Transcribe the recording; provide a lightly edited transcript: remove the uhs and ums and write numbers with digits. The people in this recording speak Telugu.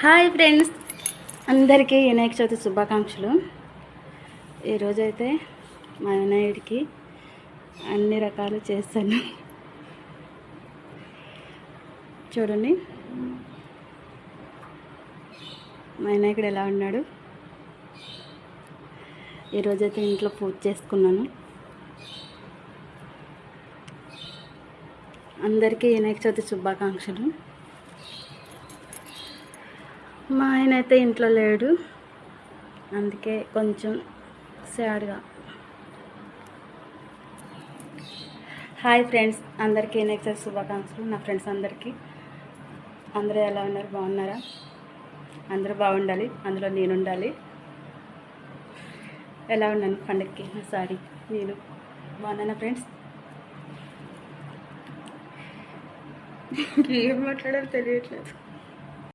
హాయ్ ఫ్రెండ్స్, అందరికీ వినాయక చవితి శుభాకాంక్షలు. ఈరోజైతే మా వినాయకుడికి అన్ని రకాలు చేస్తాను. చూడండి మా వినాయకుడు ఎలా ఉన్నాడు. ఈరోజైతే ఇంట్లో పూజ చేసుకున్నాను. అందరికీ వినాయక చవితి శుభాకాంక్షలు. మా ఆయన అయితే ఇంట్లో లేడు, అందుకే కొంచెం సాడ్గా. హాయ్ ఫ్రెండ్స్, అందరికీ వినాయక చవితి శుభాకాంక్షలు. నా ఫ్రెండ్స్ అందరికీ. అందరూ ఎలా ఉన్నారు? బాగున్నారా? అందరూ బాగుండాలి, అందులో నేను ఉండాలి. ఎలా ఉన్నాను పండగకి? నా సారీ, నేను బాగున్నానా ఫ్రెండ్స్? ఏం మాట్లాడాలో తెలియట్లేదు.